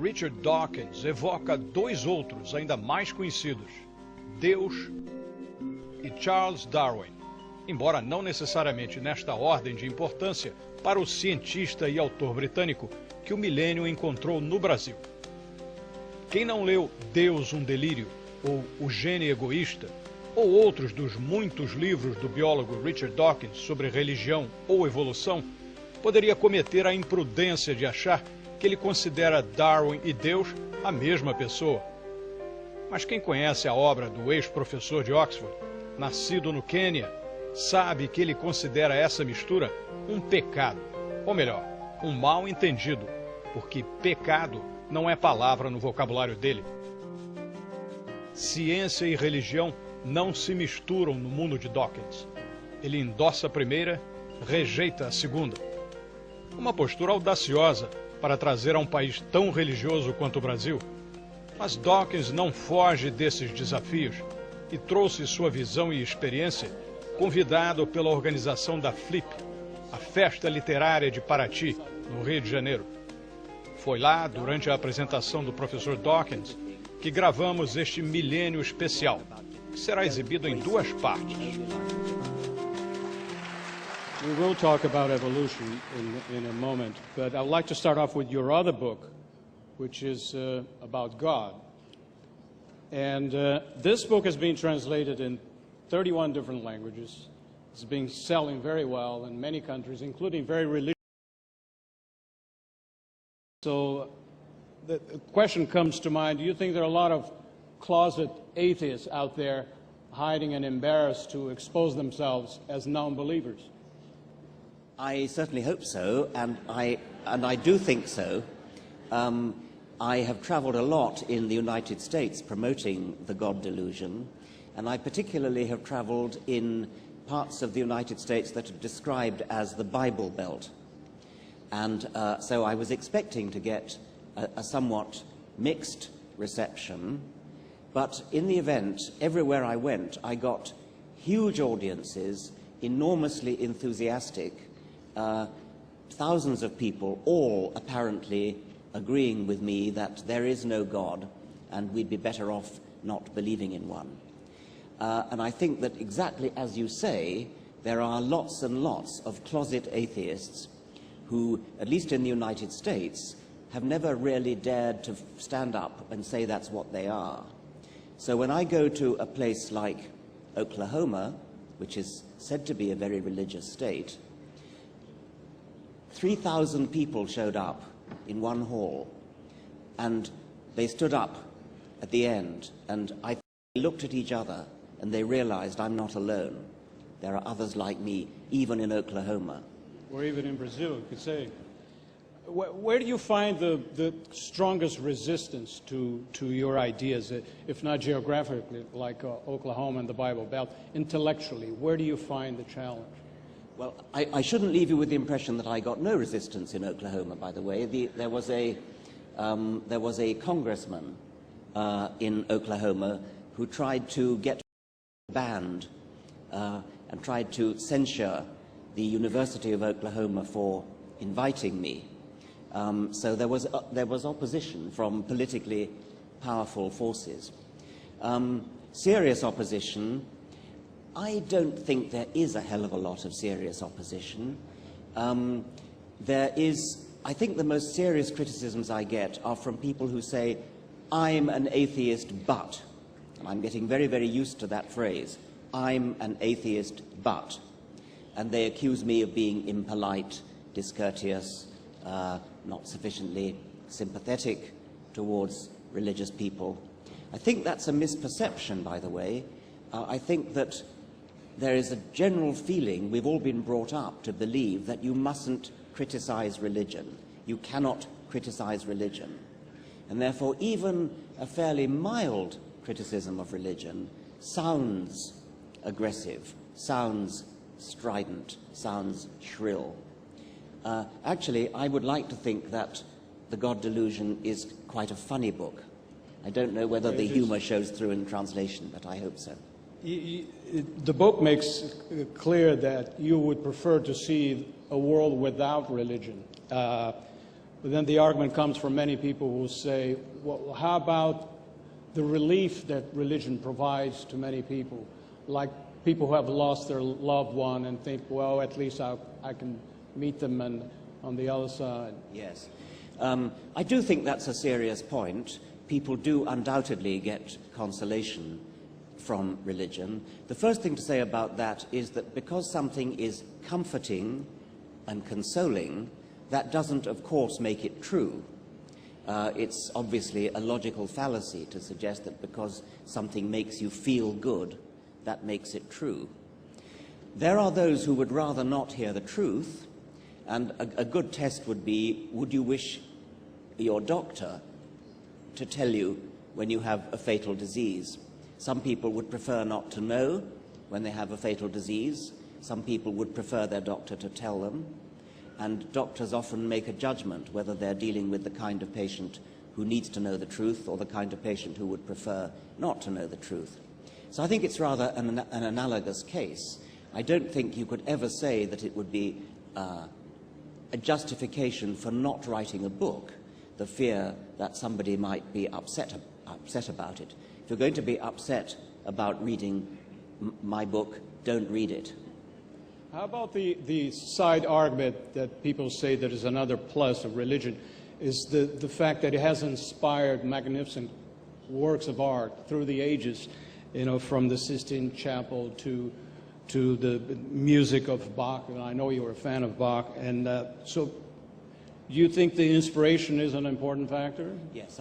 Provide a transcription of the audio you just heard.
Richard Dawkins evoca dois outros ainda mais conhecidos, Deus e Charles Darwin, embora não necessariamente nesta ordem de importância para o cientista e autor britânico que o Milênio encontrou no Brasil. Quem não leu Deus, um Delírio, ou O Gene Egoísta, ou outros dos muitos livros do biólogo Richard Dawkins sobre religião ou evolução, poderia cometer a imprudência de achar que ele considera Darwin e Deus a mesma pessoa. Mas quem conhece a obra do ex-professor de Oxford, nascido no Quênia, sabe que ele considera essa mistura um pecado, ou melhor, um mal entendido, porque pecado não é palavra no vocabulário dele. Ciência e religião não se misturam no mundo de Dawkins. Ele endossa a primeira, rejeita a segunda. Uma postura audaciosa para trazer a um país tão religioso quanto o Brasil. Mas Dawkins não foge desses desafios e trouxe sua visão e experiência convidado pela organização da FLIP, a Festa Literária de Parati, no Rio de Janeiro. Foi lá, durante a apresentação do professor Dawkins, que gravamos este milênio especial, que será exibido em duas partes. We will talk about evolution in a moment, but I'd like to start off with your other book, which is about God. And this book has been translated in 31 different languages. It's been selling very well in many countries, including very religious. So the question comes to mind, do you think there are a lot of closet atheists out there hiding and embarrassed to expose themselves as non-believers? I certainly hope so, and I do think so. I have traveled a lot in the United States promoting the God delusion, and I particularly have traveled in parts of the United States that are described as the Bible Belt. And so I was expecting to get a somewhat mixed reception, but in the event, everywhere I went, I got huge audiences, enormously enthusiastic, thousands of people, all apparently agreeing with me that there is no God and we'd be better off not believing in one. And I think that exactly as you say, there are lots and lots of closet atheists who, at least in the United States, have never really dared to stand up and say that's what they are. So when I go to a place like Oklahoma, which is said to be a very religious state, 3,000 people showed up in one hall, and they stood up at the end, and I looked at each other, and they realized I'm not alone. There are others like me, even in Oklahoma. Or even in Brazil, you could say. Where do you find the strongest resistance to your ideas, if not geographically, like Oklahoma and the Bible Belt, intellectually? Where do you find the challenge? Well, I shouldn't leave you with the impression that I got no resistance in Oklahoma, by the way. There was a congressman in Oklahoma who tried to get banned and tried to censure the University of Oklahoma for inviting me. So there was opposition from politically powerful forces. Serious opposition, I don't think there is a hell of a lot of serious opposition. There is, I think the most serious criticisms I get are from people who say, I'm an atheist, but, and I'm getting very, very used to that phrase, I'm an atheist, but, and they accuse me of being impolite, discourteous, not sufficiently sympathetic towards religious people. I think that's a misperception, by the way. I think that there is a general feeling, we've all been brought up to believe that you mustn't criticize religion. You cannot criticize religion. And therefore, even a fairly mild criticism of religion sounds aggressive, sounds strident, sounds shrill. Actually, I would like to think that The God Delusion is quite a funny book. I don't know whether the humor shows through in translation, but I hope so. The book makes clear that you would prefer to see a world without religion. But then the argument comes from many people who say, well, how about the relief that religion provides to many people, like people who have lost their loved one and think, well, at least I can meet them and on the other side. Yes. I do think that's a serious point. People do undoubtedly get consolation from religion. The first thing to say about that is that because something is comforting and consoling, that doesn't, of course, make it true. It's obviously a logical fallacy to suggest that because something makes you feel good, that makes it true. There are those who would rather not hear the truth, and a good test would be, would you wish your doctor to tell you when you have a fatal disease? Some people would prefer not to know when they have a fatal disease. Some people would prefer their doctor to tell them. And doctors often make a judgment whether they're dealing with the kind of patient who needs to know the truth or the kind of patient who would prefer not to know the truth. So I think it's rather an analogous case. I don't think you could ever say that it would be a justification for not writing a book, the fear that somebody might be upset about it. If you're going to be upset about reading my book, don't read it. How about the side argument that people say that is another plus of religion, is the fact that it has inspired magnificent works of art through the ages, you know, from the Sistine Chapel to the music of Bach, and I know you're a fan of Bach, and so do you think the inspiration is an important factor? Yes.